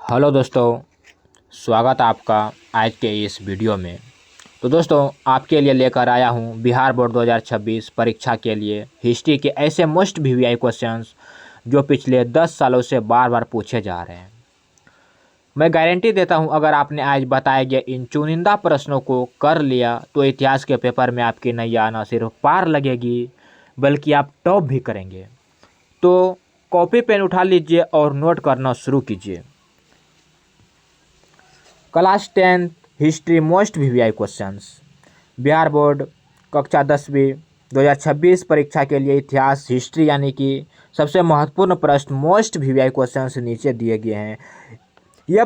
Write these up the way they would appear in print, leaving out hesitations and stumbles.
Hello दोस्तों, स्वागत है आपका आज के इस वीडियो में। तो दोस्तों, आपके लिए लेकर आया हूं बिहार बोर्ड 2026 परीक्षा के लिए हिस्ट्री के ऐसे मोस्ट वीवीआई क्वेश्चंस जो पिछले 10 सालों से बार बार पूछे जा रहे हैं। मैं गारंटी देता हूं, अगर आपने आज बताए गए इन चुनिंदा प्रश्नों को कर लिया तो इतिहास के पेपर में आपकी नैया न सिर्फ पार लगेगी बल्कि आप टॉप भी करेंगे। तो कॉपी पेन उठा लीजिए और नोट करना शुरू कीजिए। Class 10 history most VVI questions, Bihar board कक्षा 10वीं 2026 परीक्षा के लिए इतिहास हिस्ट्री यानी कि सबसे महत्वपूर्ण प्रश्न मोस्ट वीवीआई क्वेश्चंस नीचे दिए गए हैं। यह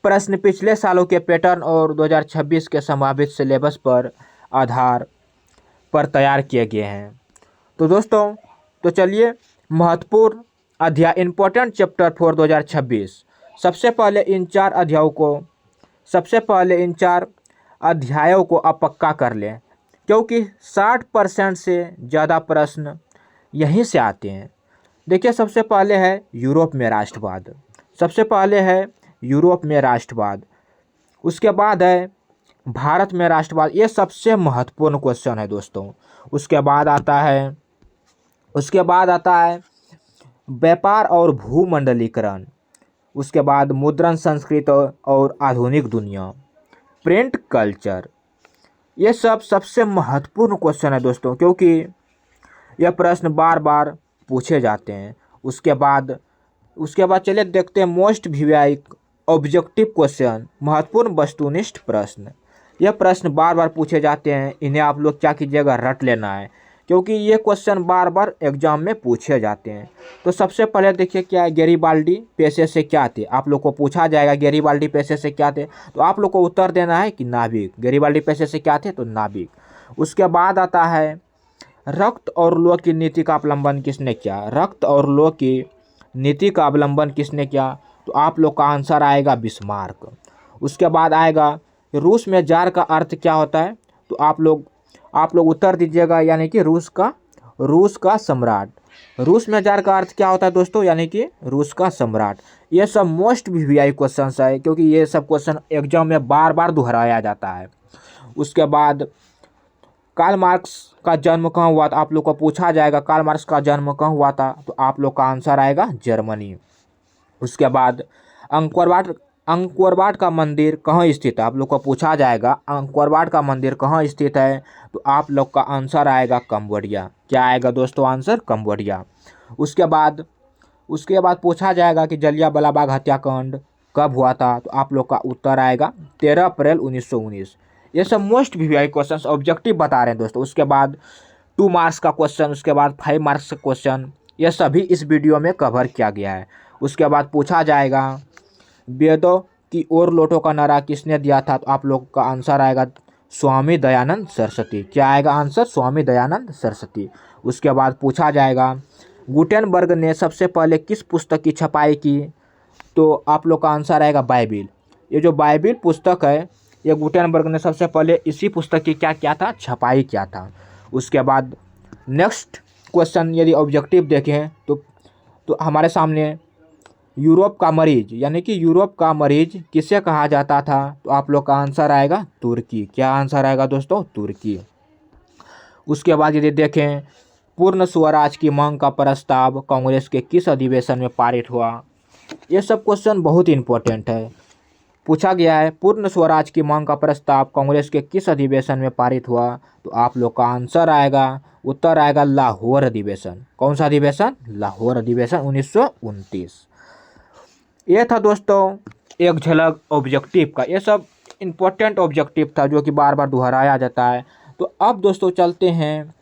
प्रश्न पिछले सालों के पैटर्न और 2026 के संभावित सिलेबस पर आधार पर तैयार किए गए हैं। तो दोस्तों, तो चलिए महत्वपूर्ण अध्याय इम्पोर्टेंट चैप्टर फॉर 2026। सबसे पहले इन चार अध्यायों को आप पक्का कर लें, क्योंकि 60% से ज़्यादा प्रश्न यहीं से आते हैं। देखिए, सबसे पहले है यूरोप में राष्ट्रवाद, उसके बाद है भारत में राष्ट्रवाद। ये सबसे महत्वपूर्ण क्वेश्चन है दोस्तों। उसके बाद आता है व्यापार और भूमंडलीकरण। उसके बाद मुद्रण संस्कृति और आधुनिक दुनिया, प्रिंट कल्चर। ये सब सबसे महत्वपूर्ण क्वेश्चन है दोस्तों, क्योंकि यह प्रश्न बार बार पूछे जाते हैं। उसके बाद चलिए देखते हैं मोस्ट वीवीआई ऑब्जेक्टिव क्वेश्चन, महत्वपूर्ण वस्तुनिष्ठ प्रश्न। यह प्रश्न बार बार पूछे जाते हैं, इन्हें आप लोग क्या कीजिएगा, रट लेना है, क्योंकि ये क्वेश्चन बार बार एग्जाम में पूछे जाते हैं। तो सबसे पहले देखिए क्या है, गैरीबाल्डी पेशे से क्या थे। आप लोग को पूछा जाएगा गैरीबाल्डी पेशे से क्या थे, तो आप लोग को उत्तर देना है कि नाविक। गैरीबाल्डी पेशे से क्या थे, तो नाविक। उसके बाद आता है रक्त और लौह की नीति का अवलंबन किसने किया। रक्त और लौह की नीति का अवलंबन किसने किया, तो आप लोग का आंसर आएगा बिस्मार्क। उसके बाद आएगा रूस में जार का अर्थ क्या होता है, तो आप लोग उत्तर दीजिएगा, यानी कि रूस का सम्राट। रूस में जार का अर्थ क्या होता है दोस्तों, यानी कि रूस का सम्राट। ये सब मोस्ट वीवीआई क्वेश्चन है, क्योंकि ये सब क्वेश्चन एग्जाम में बार बार दोहराया जाता है। उसके बाद कार्ल मार्क्स का जन्म कहाँ हुआ था, आप लोग को पूछा जाएगा कार्ल मार्क्स का जन्म कहाँ हुआ था, तो आप लोग का आंसर आएगा जर्मनी। उसके बाद अंकोर वाट का मंदिर कहाँ स्थित है, आप लोग को पूछा जाएगा अंकोर वाट का मंदिर कहाँ स्थित है, तो आप लोग का आंसर आएगा कंबोडिया। क्या आएगा दोस्तों, आंसर कंबोडिया। उसके बाद पूछा जाएगा कि जलियांवाला बाग हत्याकांड कब हुआ था, तो आप लोग का उत्तर आएगा 13 अप्रैल 1919। ये सब मोस्ट वीवीआई क्वेश्चन ऑब्जेक्टिव बता रहे हैं दोस्तों। उसके बाद 2 मार्क्स का क्वेश्चन, उसके बाद 5 मार्क्स का क्वेश्चन, ये सभी इस वीडियो में कवर किया गया है। उसके बाद पूछा जाएगा वेदों की ओर लौटो का नारा किसने दिया था, तो आप लोग का आंसर आएगा स्वामी दयानंद सरस्वती। क्या आएगा आंसर, स्वामी दयानंद सरस्वती। उसके बाद पूछा जाएगा गुटेनबर्ग ने सबसे पहले किस पुस्तक की छपाई की, तो आप लोग का आंसर आएगा बाइबिल। ये जो बाइबिल पुस्तक है, ये गुटेनबर्ग ने सबसे पहले इसी पुस्तक की क्या किया था, छपाई किया था। उसके बाद नेक्स्ट क्वेश्चन यदि ऑब्जेक्टिव देखें तो हमारे सामने यूरोप का मरीज, यानी कि यूरोप का मरीज किसे कहा जाता था, तो आप लोग का आंसर आएगा तुर्की। क्या आंसर आएगा दोस्तों, तुर्की। उसके बाद यदि देखें पूर्ण स्वराज की मांग का प्रस्ताव कांग्रेस के किस अधिवेशन में पारित हुआ। ये सब क्वेश्चन बहुत इंपॉर्टेंट है। पूछा गया है पूर्ण स्वराज की मांग का प्रस्ताव कांग्रेस के किस अधिवेशन में पारित हुआ, तो आप लोग का आंसर आएगा, उत्तर आएगा लाहौर अधिवेशन। कौन सा अधिवेशन, लाहौर अधिवेशन 1929। ये था दोस्तों एक झलक ऑब्जेक्टिव का। ये सब इम्पोर्टेंट ऑब्जेक्टिव था जो कि बार बार दोहराया जाता है। तो अब दोस्तों चलते हैं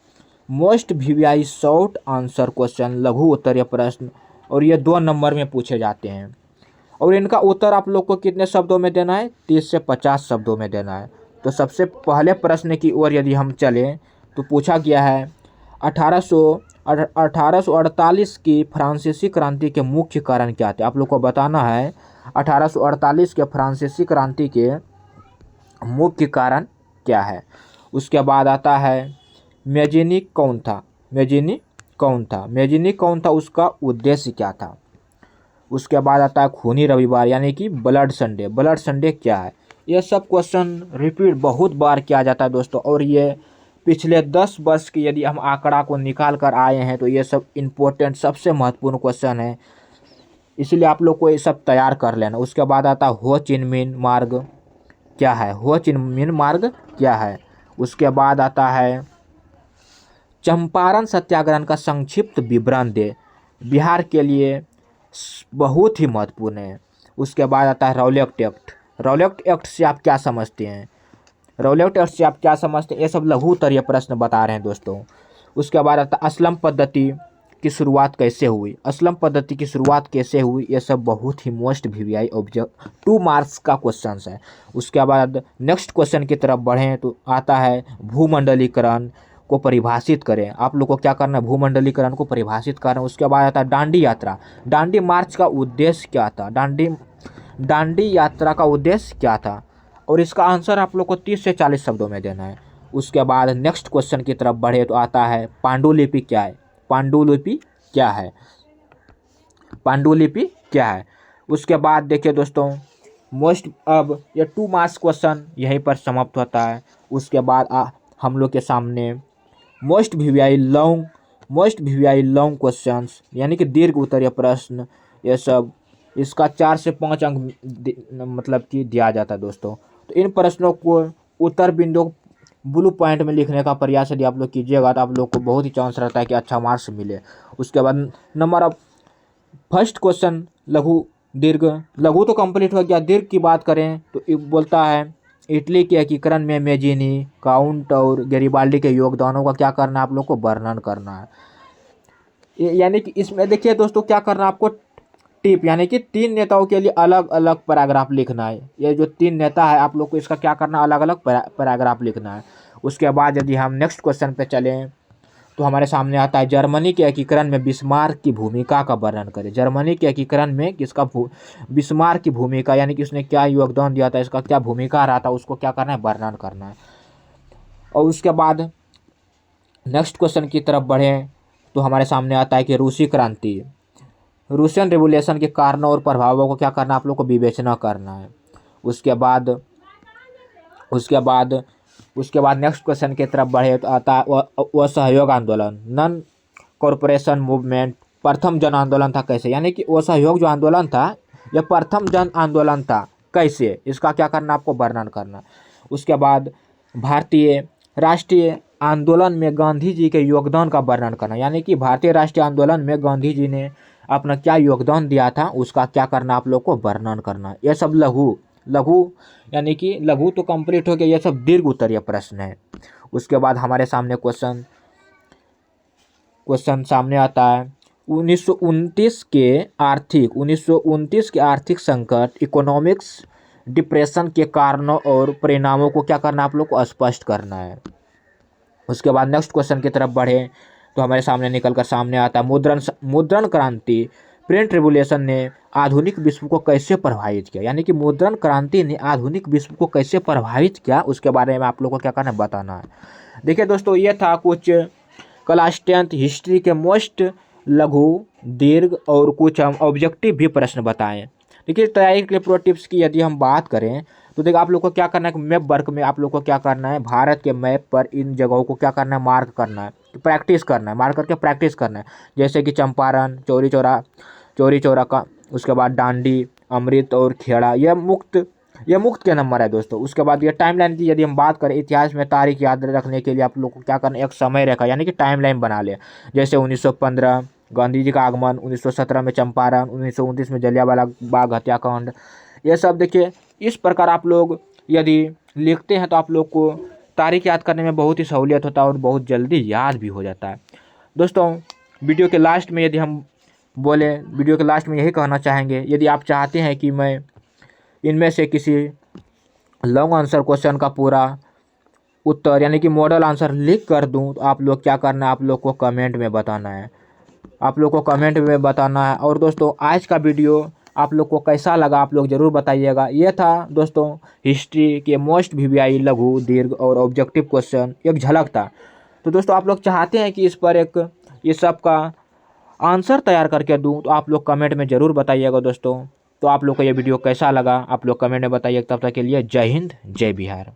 most VVI short answer question, लघु उत्तरीय प्रश्न, और ये 2 नंबर में पूछे जाते हैं। और इनका उत्तर आप लोग को कितने शब्दों में देना है, 30 से 50 शब्दों में देना है। तो सबसे पहले प्रश्न की ओर यदि हम चलें तो पूछा गया है 1848 की फ्रांसीसी क्रांति के मुख्य कारण क्या थे। आप लोग को बताना है 1848 के फ्रांसीसी क्रांति के मुख्य कारण क्या है। उसके बाद आता है मेजिनी कौन था, उसका उद्देश्य क्या था। उसके बाद आता है खूनी रविवार यानी कि ब्लड संडे। ब्लड संडे क्या है? ये सब क्वेश्चन रिपीट बहुत बार किया जाता है दोस्तों, और ये पिछले 10 वर्ष की यदि हम आंकड़ा को निकाल कर आए हैं तो ये सब इम्पोर्टेंट सबसे महत्वपूर्ण क्वेश्चन है, इसलिए आप लोग को ये सब तैयार कर लेना। उसके बाद आता है हो चिन मिन मार्ग क्या है? हो चिन मिन मार्ग क्या है? उसके बाद आता है चंपारण सत्याग्रह का संक्षिप्त विवरण दे, बिहार के लिए बहुत ही महत्वपूर्ण है। उसके बाद आता है रौलट एक्ट। रौलट एक्ट से आप क्या समझते हैं? रौलट एक्ट से आप क्या समझते हैं? ये सब लघु उत्तरीय प्रश्न बता रहे हैं दोस्तों। उसके बाद आता है असलम पद्धति की शुरुआत कैसे हुई? असलम पद्धति की शुरुआत कैसे हुई? ये सब बहुत ही मोस्ट वीवीआई ऑब्जेक्ट 2 मार्क्स का क्वेश्चन है। उसके बाद नेक्स्ट क्वेश्चन की तरफ बढ़ें तो आता है भूमंडलीकरण को परिभाषित करें। आप लोग को क्या करना है? भूमंडलीकरण को परिभाषित करना। उसके बाद आता है दांडी यात्रा। दांडी मार्च का उद्देश्य क्या था? दांडी यात्रा का उद्देश्य क्या था? और इसका आंसर आप लोग को 30 से 40 शब्दों में देना है। उसके बाद नेक्स्ट क्वेश्चन की तरफ बढ़े तो आता है पांडुलिपि क्या है? पांडुलिपि क्या है? पांडुलिपि क्या है? उसके बाद देखिए दोस्तों अब ये 2 मार्क्स क्वेश्चन यहीं पर समाप्त होता है। उसके बाद हम लोग के सामने मोस्ट वीवीआई लॉन्ग क्वेश्चंस यानी कि दीर्घ उत्तरीय प्रश्न, ये सब इसका 4 से 5 अंक मतलब कि दिया जाता है दोस्तों। तो इन प्रश्नों को उत्तर बिंदु ब्लू पॉइंट में लिखने का प्रयास यदि आप लोग कीजिएगा तो आप लोग को बहुत ही चांस रहता है कि अच्छा मार्क्स मिले। उसके बाद नंबर ऑफ फर्स्ट क्वेश्चन लघु तो कंप्लीट हो गया। दीर्घ की बात करें तो बोलता है इटली के एकीकरण में मेजिनी, काउंट और गैरिबाल्डी के योगदानों का क्या करना है? आप लोग को वर्णन करना है। यानी कि इसमें देखिए दोस्तों क्या करना है आपको? टिप यानी कि 3 नेताओं के लिए अलग अलग पैराग्राफ लिखना है। ये जो 3 नेता है आप लोग को इसका क्या करना है? अलग अलग पैराग्राफ लिखना है। उसके बाद यदि हम नेक्स्ट क्वेश्चन पे चलें तो हमारे सामने आता है जर्मनी के एकीकरण में बिस्मार्क की भूमिका का वर्णन करें। जर्मनी के एकीकरण में किसका बिस्मार्क की भूमिका यानी कि उसने क्या योगदान दिया था, इसका क्या भूमिका रहा था, उसको क्या करना है? वर्णन करना है। और उसके बाद नेक्स्ट क्वेश्चन की तरफ बढ़ें तो हमारे सामने आता है कि रूसी क्रांति, रूसियन रिवोल्यूशन के कारणों और प्रभावों को क्या करना है? आप लोग को विवेचना करना है। उसके बाद नेक्स्ट क्वेश्चन की तरफ बढ़े तो आता है वह सहयोग आंदोलन, नॉन कॉरपोरेशन मूवमेंट प्रथम जन आंदोलन था कैसे? यानी कि वो सहयोग जो आंदोलन था यह प्रथम जन आंदोलन था कैसे? इसका क्या करना? आपको वर्णन करना। उसके बाद भारतीय राष्ट्रीय आंदोलन में गांधी जी के योगदान का वर्णन करना, यानी कि भारतीय राष्ट्रीय आंदोलन में गांधी जी ने अपना क्या योगदान दिया था उसका क्या करना? आप लोग को वर्णन करना। यह सब लघु यानी कि लघु तो कंप्लीट हो गया, यह सब दीर्घ उत्तरीय प्रश्न है। उसके बाद हमारे सामने क्वेश्चन सामने आता है 1929 के आर्थिक संकट इकोनॉमिक्स डिप्रेशन के कारणों और परिणामों को क्या करना? आप लोग को स्पष्ट करना है। उसके बाद नेक्स्ट क्वेश्चन की तरफ बढ़े तो हमारे सामने निकल कर सामने आता है मुद्रण क्रांति, प्रिंट रिवोल्यूशन ने आधुनिक विश्व को कैसे प्रभावित किया? यानी कि मुद्रण क्रांति ने आधुनिक विश्व को कैसे प्रभावित किया उसके बारे में आप लोग को क्या करना है? बताना है। देखिए दोस्तों ये था कुछ क्लास 10th हिस्ट्री के मोस्ट लघु, दीर्घ और कुछ हम ऑब्जेक्टिव भी प्रश्न बताएं। देखिए तैयारी के लिए प्रो टिप्स की यदि हम बात करें तो देखिए आप लोग को क्या करना है? मैप वर्क में आप लोग को क्या करना है? भारत के मैप पर इन जगहों को क्या करना है? मार्क करना है, प्रैक्टिस करना है, मार्क करके प्रैक्टिस करना है। जैसे कि चंपारण, चौरी चौरा का, उसके बाद डांडी, अमृत और खेड़ा, यह मुक्त के नंबर है दोस्तों। उसके बाद ये टाइमलाइन की यदि हम बात करें, इतिहास में तारीख याद रखने के लिए आप लोग को क्या करना है? एक समय रेखा यानी कि टाइमलाइन बना ले। जैसे 1915 गांधी जी का आगमन, 1917 में चंपारण, 1929 में जलियांवाला बाग हत्याकांड, ये सब देखिए इस प्रकार आप लोग यदि लिखते हैं तो आप लोग को तारीख याद करने में बहुत ही सहूलियत होता है और बहुत जल्दी याद भी हो जाता है। दोस्तों वीडियो के लास्ट में यदि हम वीडियो के लास्ट में यही कहना चाहेंगे, यदि आप चाहते हैं कि मैं इनमें से किसी लॉन्ग आंसर क्वेश्चन का पूरा उत्तर यानी कि मॉडल आंसर लिख कर दूं तो आप लोग क्या करना है? आप लोग को कमेंट में बताना है। और दोस्तों आज का वीडियो आप लोग को कैसा लगा आप लोग ज़रूर बताइएगा। ये था दोस्तों हिस्ट्री के मोस्ट वीवीआई लघु, दीर्घ और ऑब्जेक्टिव क्वेश्चन, एक झलक था। तो दोस्तों आप लोग चाहते हैं कि इस पर एक ये सब का आंसर तैयार करके दूं तो आप लोग कमेंट में ज़रूर बताइएगा दोस्तों। तो आप लोग को ये वीडियो कैसा लगा आप लोग कमेंट में बताइए। तब तक के लिए जय हिंद जय बिहार।